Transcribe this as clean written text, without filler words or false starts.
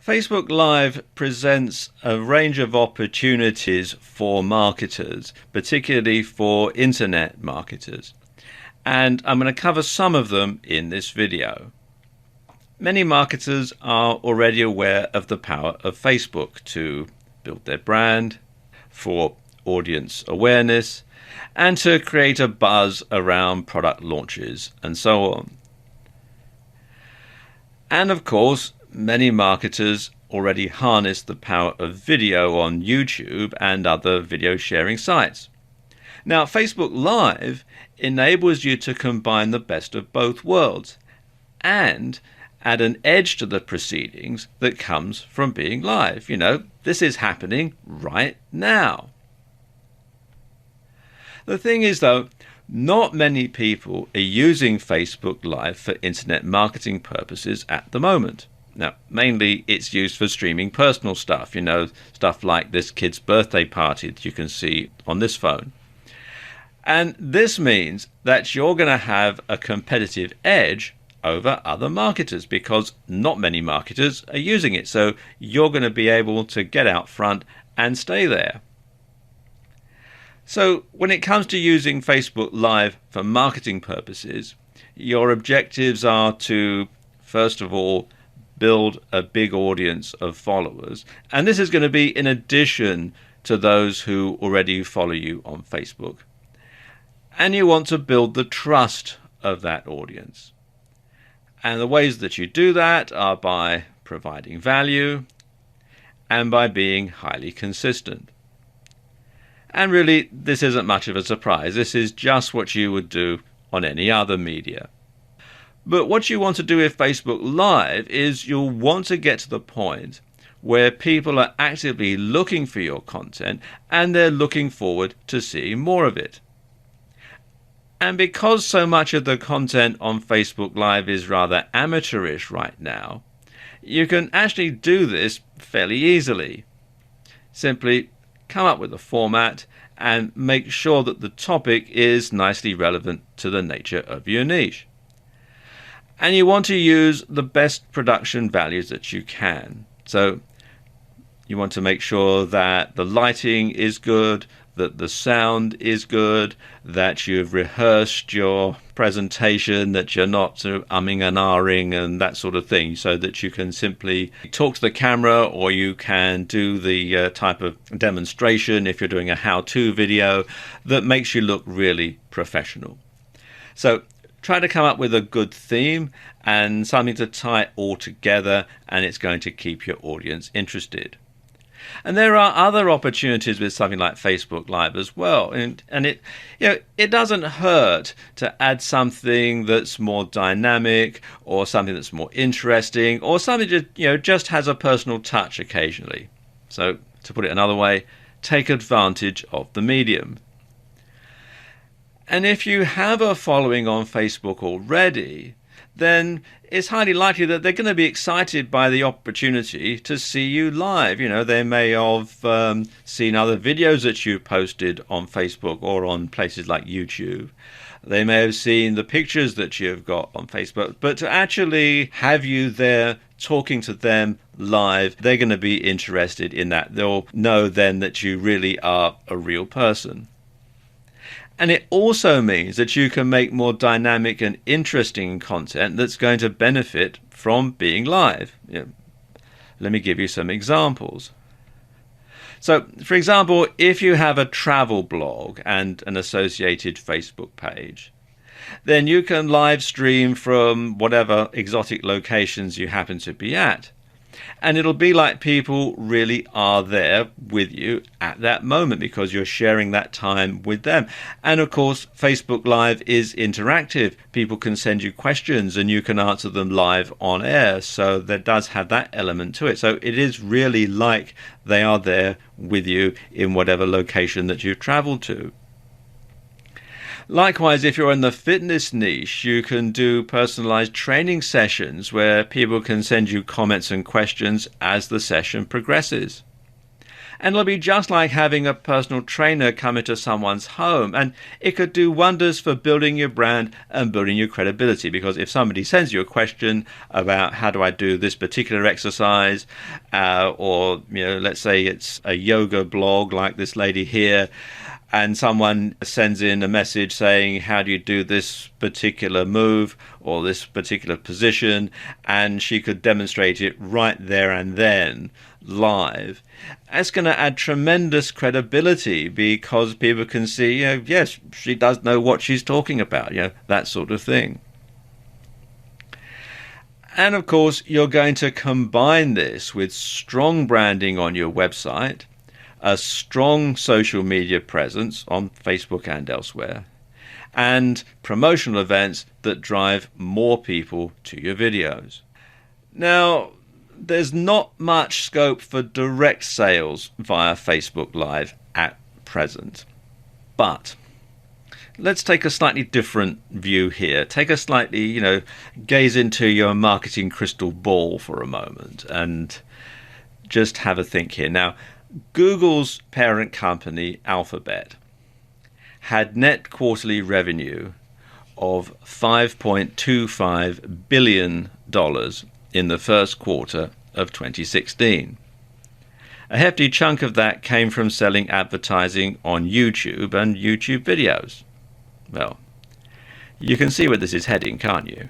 Facebook Live presents a range of opportunities for marketers, particularly for internet marketers. And I'm going to cover some of them in this video. Many marketers are already aware of the power of Facebook to build their brand, for audience awareness, and to create a buzz around product launches and so on. And of course, many marketers already harness the power of video on YouTube and other video sharing sites. Now, Facebook Live enables you to combine the best of both worlds and add an edge to the proceedings that comes from being live. You know, this is happening right now. The thing is, though, not many people are using Facebook Live for internet marketing purposes at the moment. Now, mainly it's used for streaming personal stuff, you know, stuff like this kid's birthday party that you can see on this phone. And this means that you're going to have a competitive edge over other marketers because not many marketers are using it. So you're going to be able to get out front and stay there. So when it comes to using Facebook Live for marketing purposes, your objectives are to, first of all, build a big audience of followers. And this is going to be in addition to those who already follow you on Facebook. And you want to build the trust of that audience. And the ways that you do that are by providing value and by being highly consistent. And really, this isn't much of a surprise. This is just what you would do on any other media. But what you want to do with Facebook Live is you'll want to get to the point where people are actively looking for your content and they're looking forward to seeing more of it. And because so much of the content on Facebook Live is rather amateurish right now, you can actually do this fairly easily. Simply come up with a format and make sure that the topic is nicely relevant to the nature of your niche. And you want to use the best production values that you can. So you want to make sure that the lighting is good, that the sound is good, that you've rehearsed your presentation, that you're not sort of umming and ahhing and that sort of thing, so that you can simply talk to the camera, or you can do the type of demonstration if you're doing a how-to video that makes you look really professional. So try to come up with a good theme and something to tie it all together, and it's going to keep your audience interested. And there are other opportunities with something like Facebook Live as well. And it doesn't hurt to add something that's more dynamic, or something that's more interesting, or something that just has a personal touch occasionally. So to put it another way, take advantage of the medium. And if you have a following on Facebook already, then it's highly likely that they're going to be excited by the opportunity to see you live. You know, they may have seen other videos that you posted on Facebook or on places like YouTube. They may have seen the pictures that you've got on Facebook. But to actually have you there talking to them live, they're going to be interested in that. They'll know then that you really are a real person. And it also means that you can make more dynamic and interesting content that's going to benefit from being live. Let me give you some examples. So, for example, if you have a travel blog and an associated Facebook page, then you can live stream from whatever exotic locations you happen to be at. And it'll be like people really are there with you at that moment because you're sharing that time with them. And of course, Facebook Live is interactive. People can send you questions and you can answer them live on air. So there does have that element to it. So it is really like they are there with you in whatever location that you've traveled to. Likewise, if you're in the fitness niche, you can do personalized training sessions where people can send you comments and questions as the session progresses. And it'll be just like having a personal trainer come into someone's home. And it could do wonders for building your brand and building your credibility. Because if somebody sends you a question about how do I do this particular exercise, or let's say it's a yoga blog like this lady here, and someone sends in a message saying, how do you do this particular move or this particular position? And she could demonstrate it right there and then, live. That's going to add tremendous credibility because people can see, yes, she does know what she's talking about, that sort of thing. And of course, you're going to combine this with strong branding on your website, a strong social media presence on Facebook and elsewhere, and promotional events that drive more people to your videos. Now, there's not much scope for direct sales via Facebook Live at present, but let's take a slightly different view here. Take a slightly, gaze into your marketing crystal ball for a moment and just have a think here. Now, Google's parent company, Alphabet, had net quarterly revenue of $5.25 billion in the first quarter of 2016. A hefty chunk of that came from selling advertising on YouTube and YouTube videos. Well, you can see where this is heading, can't you?